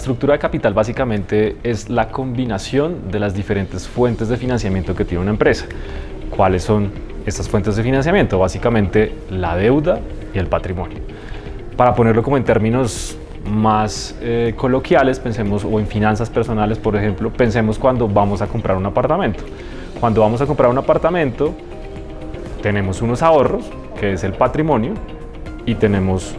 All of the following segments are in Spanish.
estructura de capital básicamente es la combinación de las diferentes fuentes de financiamiento que tiene una empresa. ¿Cuáles son estas fuentes de financiamiento? Básicamente la deuda y el patrimonio. Para ponerlo como en términos más coloquiales, pensemos, o en finanzas personales, por ejemplo, pensemos cuando vamos a comprar un apartamento. Cuando vamos a comprar un apartamento, tenemos unos ahorros, que es el patrimonio, y tenemos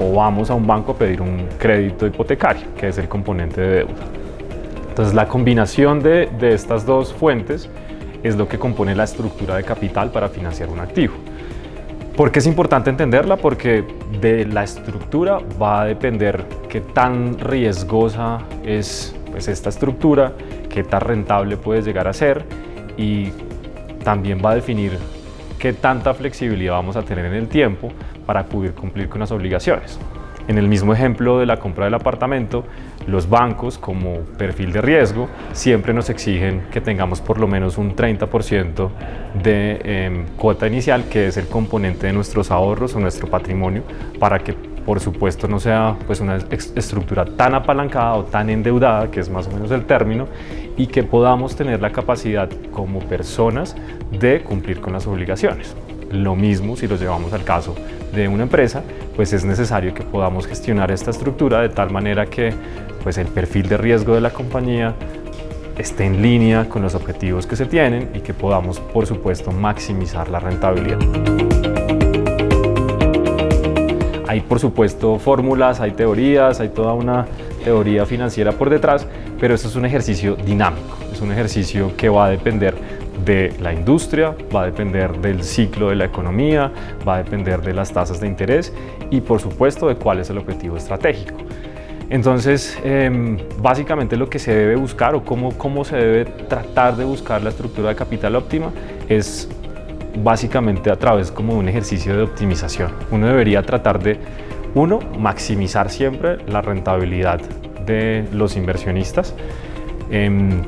o vamos a un banco a pedir un crédito hipotecario, que es el componente de deuda. Entonces, la combinación de estas dos fuentes es lo que compone la estructura de capital para financiar un activo. ¿Por qué es importante entenderla? Porque de la estructura va a depender qué tan riesgosa es esta estructura, qué tan rentable puede llegar a ser, y también va a definir qué tanta flexibilidad vamos a tener en el tiempo para poder cumplir con las obligaciones. En el mismo ejemplo de la compra del apartamento, los bancos, como perfil de riesgo, siempre nos exigen que tengamos por lo menos un 30% de cuota inicial, que es el componente de nuestros ahorros o nuestro patrimonio, para que, por supuesto, no sea una estructura tan apalancada o tan endeudada, que es más o menos el término, y que podamos tener la capacidad como personas de cumplir con las obligaciones. Lo mismo si lo llevamos al caso de una empresa, pues es necesario que podamos gestionar esta estructura de tal manera que el perfil de riesgo de la compañía esté en línea con los objetivos que se tienen y que podamos, por supuesto, maximizar la rentabilidad. Hay, por supuesto, fórmulas, hay teorías, hay toda una teoría financiera por detrás, pero esto es un ejercicio dinámico, es un ejercicio que va a depender de la industria, va a depender del ciclo de la economía, va a depender de las tasas de interés y, por supuesto, de cuál es el objetivo estratégico. Entonces, básicamente lo que se debe buscar o cómo se debe tratar de buscar la estructura de capital óptima es básicamente a través como de un ejercicio de optimización. Uno debería tratar de, maximizar siempre la rentabilidad de los inversionistas,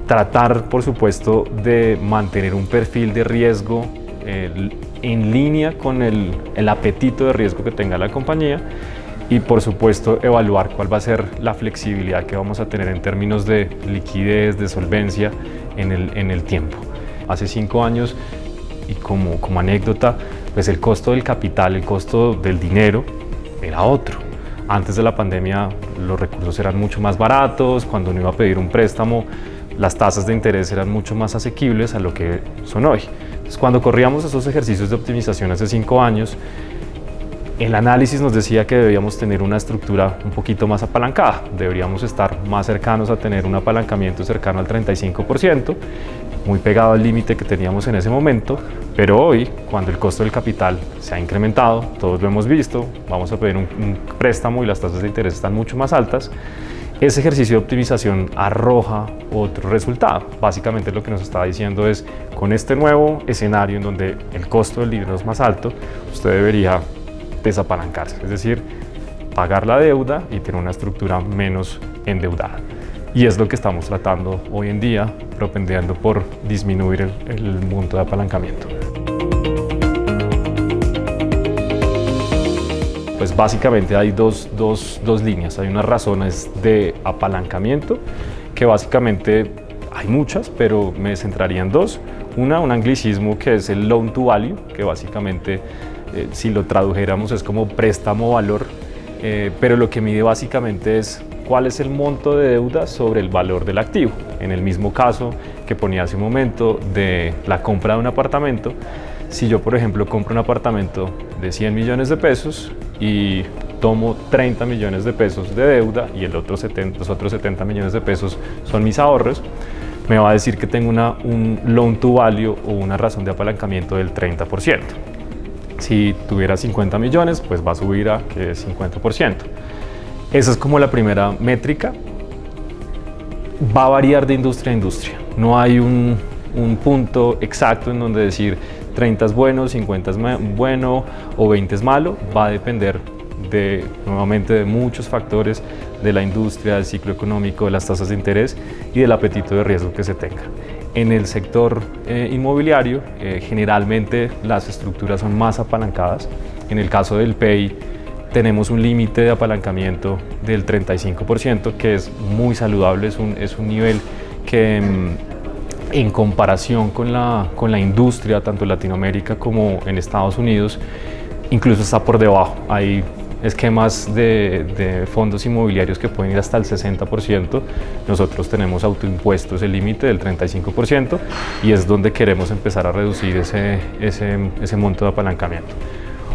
tratar, por supuesto, de mantener un perfil de riesgo en línea con el apetito de riesgo que tenga la compañía y, por supuesto, evaluar cuál va a ser la flexibilidad que vamos a tener en términos de liquidez, de solvencia en el tiempo. Hace 5 años, y como anécdota, el costo del capital, el costo del dinero era otro. Antes de la pandemia los recursos eran mucho más baratos, cuando uno iba a pedir un préstamo las tasas de interés eran mucho más asequibles a lo que son hoy. Entonces, cuando corríamos esos ejercicios de optimización hace 5 años, el análisis nos decía que debíamos tener una estructura un poquito más apalancada, deberíamos estar más cercanos a tener un apalancamiento cercano al 35%, muy pegado al límite que teníamos en ese momento, pero hoy, cuando el costo del capital se ha incrementado, todos lo hemos visto, vamos a pedir un préstamo y las tasas de interés están mucho más altas, ese ejercicio de optimización arroja otro resultado. Básicamente lo que nos está diciendo es, con este nuevo escenario en donde el costo del dinero es más alto, usted debería desapalancarse, es decir, pagar la deuda y tener una estructura menos endeudada. Y es lo que estamos tratando hoy en día, propendiendo por disminuir el monto de apalancamiento. Pues básicamente hay dos líneas, hay unas razones de apalancamiento, que básicamente hay muchas, pero me centraría en 2. Un anglicismo que es el loan to value, que básicamente si lo tradujéramos es como préstamo valor, pero lo que mide básicamente es cuál es el monto de deuda sobre el valor del activo. En el mismo caso que ponía hace un momento de la compra de un apartamento, si yo, por ejemplo, compro un apartamento de 100 millones de pesos y tomo 30 millones de pesos de deuda y los otros 70 millones de pesos son mis ahorros, me va a decir que tengo un loan to value o una razón de apalancamiento del 30%. Si tuviera 50 millones, pues va a subir a que es 50%. Esa es como la primera métrica. Va a variar de industria a industria. No hay un punto exacto en donde decir 30 es bueno, 50 es bueno o 20 es malo. Va a depender nuevamente de muchos factores de la industria, del ciclo económico, de las tasas de interés y del apetito de riesgo que se tenga. En el sector inmobiliario, generalmente las estructuras son más apalancadas. En el caso del PEI, tenemos un límite de apalancamiento del 35%, que es muy saludable, es un nivel que en comparación con la industria, tanto en Latinoamérica como en Estados Unidos, incluso está por debajo. Hay esquemas de fondos inmobiliarios que pueden ir hasta el 60%. Nosotros tenemos autoimpuestos el límite del 35% y es donde queremos empezar a reducir ese monto de apalancamiento.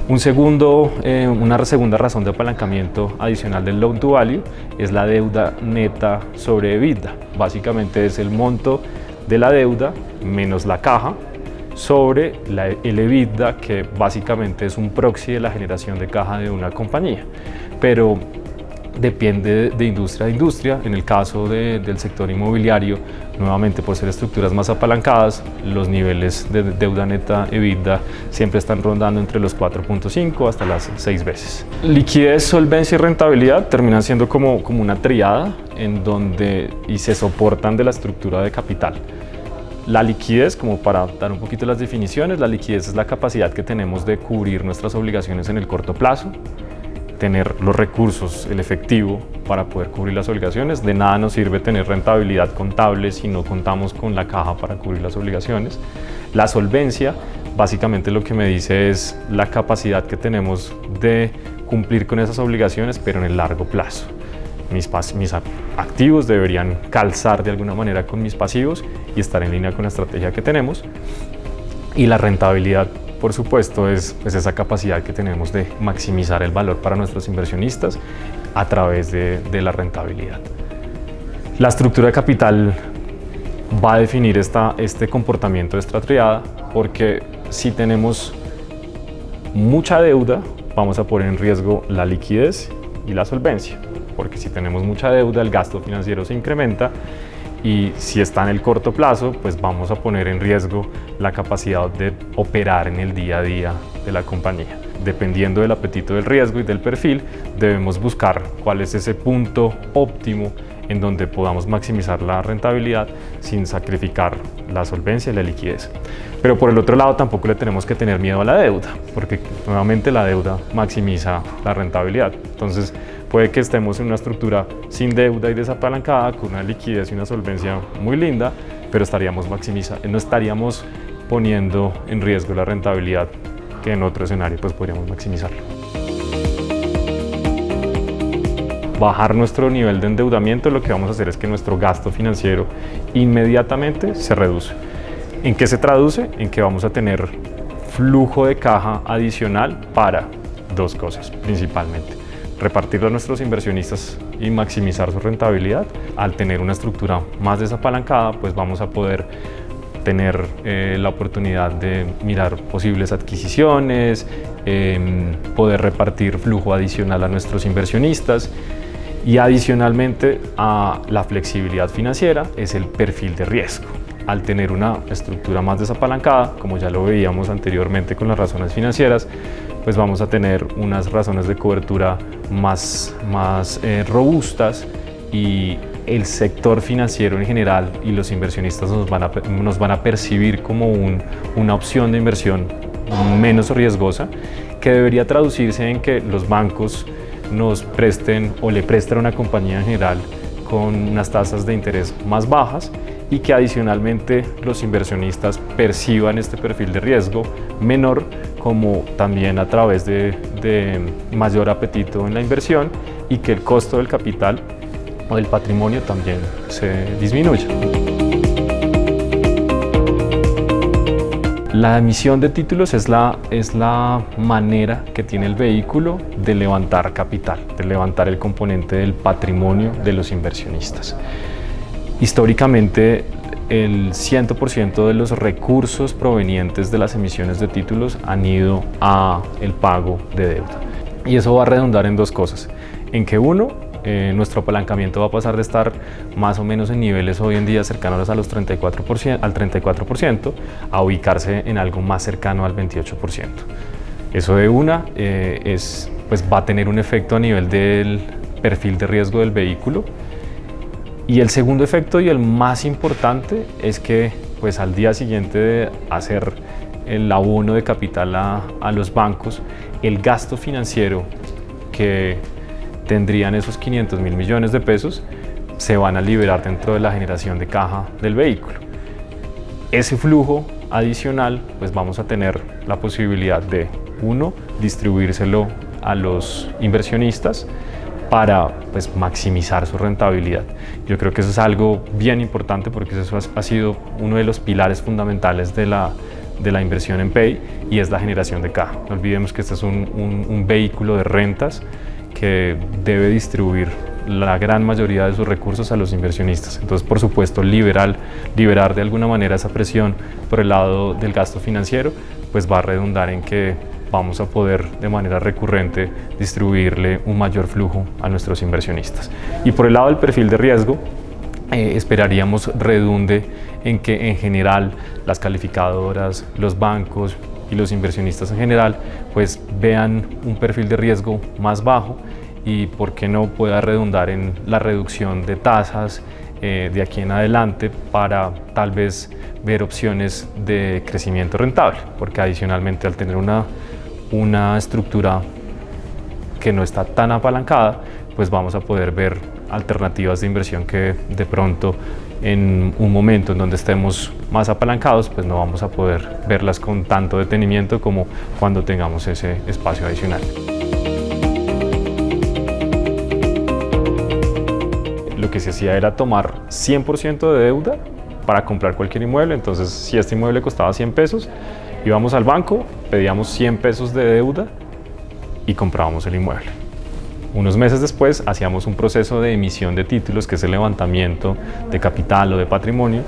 Una segunda razón de apalancamiento adicional del loan to value es la deuda neta sobre EBITDA. Básicamente es el monto de la deuda menos la caja sobre el EBITDA, que básicamente es un proxy de la generación de caja de una compañía. Pero depende de industria a industria. En el caso del sector inmobiliario, nuevamente por ser estructuras más apalancadas, los niveles de deuda neta EBITDA siempre están rondando entre los 4.5 hasta las 6 veces. Liquidez, solvencia y rentabilidad terminan siendo como una triada y se soportan de la estructura de capital. La liquidez, como para dar un poquito las definiciones, la liquidez es la capacidad que tenemos de cubrir nuestras obligaciones en el corto plazo, tener los recursos, el efectivo para poder cubrir las obligaciones. De nada nos sirve tener rentabilidad contable si no contamos con la caja para cubrir las obligaciones. La solvencia, básicamente lo que me dice es la capacidad que tenemos de cumplir con esas obligaciones, pero en el largo plazo. Mis activos deberían calzar de alguna manera con mis pasivos y estar en línea con la estrategia que tenemos. Y la rentabilidad, por supuesto, es esa capacidad que tenemos de maximizar el valor para nuestros inversionistas a través de la rentabilidad. La estructura de capital va a definir este comportamiento de esta triada, porque si tenemos mucha deuda, vamos a poner en riesgo la liquidez y la solvencia, porque si tenemos mucha deuda, el gasto financiero se incrementa, y si está en el corto plazo, pues vamos a poner en riesgo la capacidad de operar en el día a día de la compañía. Dependiendo del apetito del riesgo y del perfil, debemos buscar cuál es ese punto óptimo en donde podamos maximizar la rentabilidad sin sacrificar la solvencia y la liquidez. Pero por el otro lado, tampoco le tenemos que tener miedo a la deuda, porque nuevamente la deuda maximiza la rentabilidad. Entonces, puede que estemos en una estructura sin deuda y desapalancada, con una liquidez y una solvencia muy linda, pero no estaríamos poniendo en riesgo la rentabilidad, que en otro escenario pues podríamos maximizarlo. Bajar nuestro nivel de endeudamiento, lo que vamos a hacer es que nuestro gasto financiero inmediatamente se reduce. ¿En qué se traduce? En que vamos a tener flujo de caja adicional para dos cosas principalmente: repartirlo a nuestros inversionistas y maximizar su rentabilidad. Al tener una estructura más desapalancada, pues vamos a poder tener la oportunidad de mirar posibles adquisiciones, poder repartir flujo adicional a nuestros inversionistas. Y adicionalmente a la flexibilidad financiera es el perfil de riesgo. Al tener una estructura más desapalancada, como ya lo veíamos anteriormente con las razones financieras, pues vamos a tener unas razones de cobertura más robustas, y el sector financiero en general y los inversionistas nos van a percibir como una opción de inversión menos riesgosa, que debería traducirse en que los bancos nos presten o le presten a una compañía en general con unas tasas de interés más bajas, y que adicionalmente los inversionistas perciban este perfil de riesgo menor, como también a través de mayor apetito en la inversión, y que el costo del capital o del patrimonio también se disminuya. La emisión de títulos es la manera que tiene el vehículo de levantar capital, de levantar el componente del patrimonio de los inversionistas. Históricamente, el 100% de los recursos provenientes de las emisiones de títulos han ido a el pago de deuda. Y eso va a redundar en dos cosas: en que nuestro apalancamiento va a pasar de estar más o menos en niveles hoy en día cercanos al 34%, a ubicarse en algo más cercano al 28%. Eso pues va a tener un efecto a nivel del perfil de riesgo del vehículo. Y el segundo efecto, y el más importante, es que pues al día siguiente de hacer el abono de capital a los bancos, el gasto financiero que tendrían esos 500.000 millones de pesos se van a liberar dentro de la generación de caja del vehículo. Ese flujo adicional, pues vamos a tener la posibilidad de, uno, distribuírselo a los inversionistas para pues maximizar su rentabilidad. Yo creo que eso es algo bien importante porque eso ha sido uno de los pilares fundamentales de la inversión en Pay, y es la generación de caja. No olvidemos que este es un vehículo de rentas que debe distribuir la gran mayoría de sus recursos a los inversionistas. Entonces, por supuesto, liberar de alguna manera esa presión por el lado del gasto financiero, pues va a redundar en que vamos a poder de manera recurrente distribuirle un mayor flujo a nuestros inversionistas. Y por el lado del perfil de riesgo, esperaríamos redunde en que en general las calificadoras, los bancos y los inversionistas en general pues vean un perfil de riesgo más bajo, y por qué no pueda redundar en la reducción de tasas de aquí en adelante para tal vez ver opciones de crecimiento rentable, porque adicionalmente al tener una estructura que no está tan apalancada, pues vamos a poder ver alternativas de inversión que de pronto en un momento en donde estemos más apalancados, pues no vamos a poder verlas con tanto detenimiento como cuando tengamos ese espacio adicional. Lo que se hacía era tomar 100% de deuda para comprar cualquier inmueble. Entonces, si este inmueble costaba 100 pesos, íbamos al banco, pedíamos 100 pesos de deuda y comprábamos el inmueble. Unos meses después hacíamos un proceso de emisión de títulos, que es el levantamiento de capital o de patrimonio,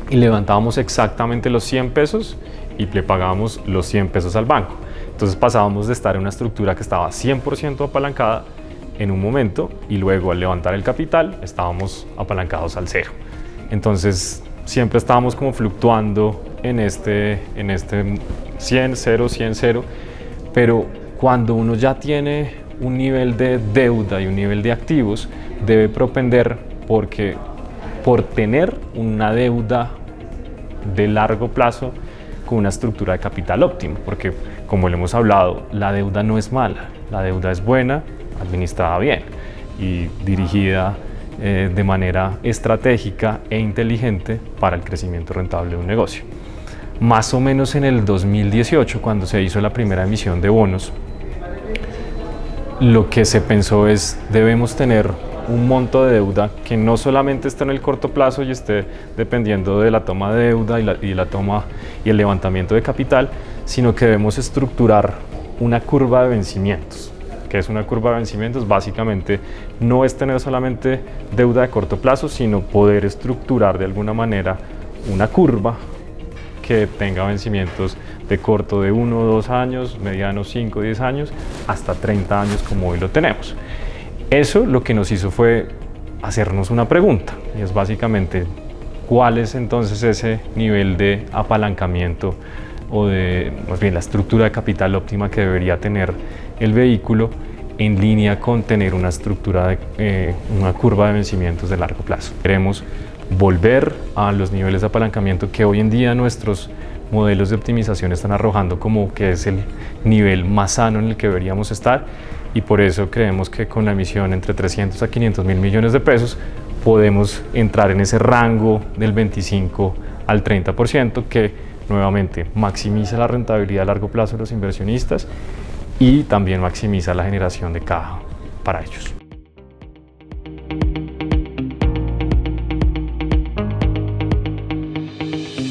y levantábamos exactamente los 100 pesos y le pagábamos los 100 pesos al banco. Entonces pasábamos de estar en una estructura que estaba 100% apalancada en un momento, y luego al levantar el capital estábamos apalancados al cero. Entonces siempre estábamos como fluctuando en este 100, 0, 100, 0, pero cuando uno ya tiene un nivel de deuda y un nivel de activos, debe propender por tener una deuda de largo plazo con una estructura de capital óptimo, porque como le hemos hablado, la deuda no es mala, la deuda es buena, administrada bien y dirigida de manera estratégica e inteligente para el crecimiento rentable de un negocio. Más o menos en el 2018, cuando se hizo la primera emisión de bonos, lo que se pensó es: debemos tener un monto de deuda que no solamente esté en el corto plazo y esté dependiendo de la toma de deuda y el levantamiento de capital, sino que debemos estructurar una curva de vencimientos. ¿Qué es una curva de vencimientos? Básicamente no es tener solamente deuda de corto plazo, sino poder estructurar de alguna manera una curva que tenga vencimientos de corto de 1 o 2 años, mediano 5 o 10 años, hasta 30 años como hoy lo tenemos. Eso lo que nos hizo fue hacernos una pregunta, y es básicamente: ¿cuál es entonces ese nivel de apalancamiento o más bien la estructura de capital óptima que debería tener el vehículo en línea con tener una estructura una curva de vencimientos de largo plazo? Queremos volver a los niveles de apalancamiento que hoy en día nuestros modelos de optimización están arrojando como que es el nivel más sano en el que deberíamos estar, y por eso creemos que con la emisión entre 300 a 500.000 millones de pesos podemos entrar en ese rango del 25 al 30%, que nuevamente maximiza la rentabilidad a largo plazo de los inversionistas y también maximiza la generación de caja para ellos.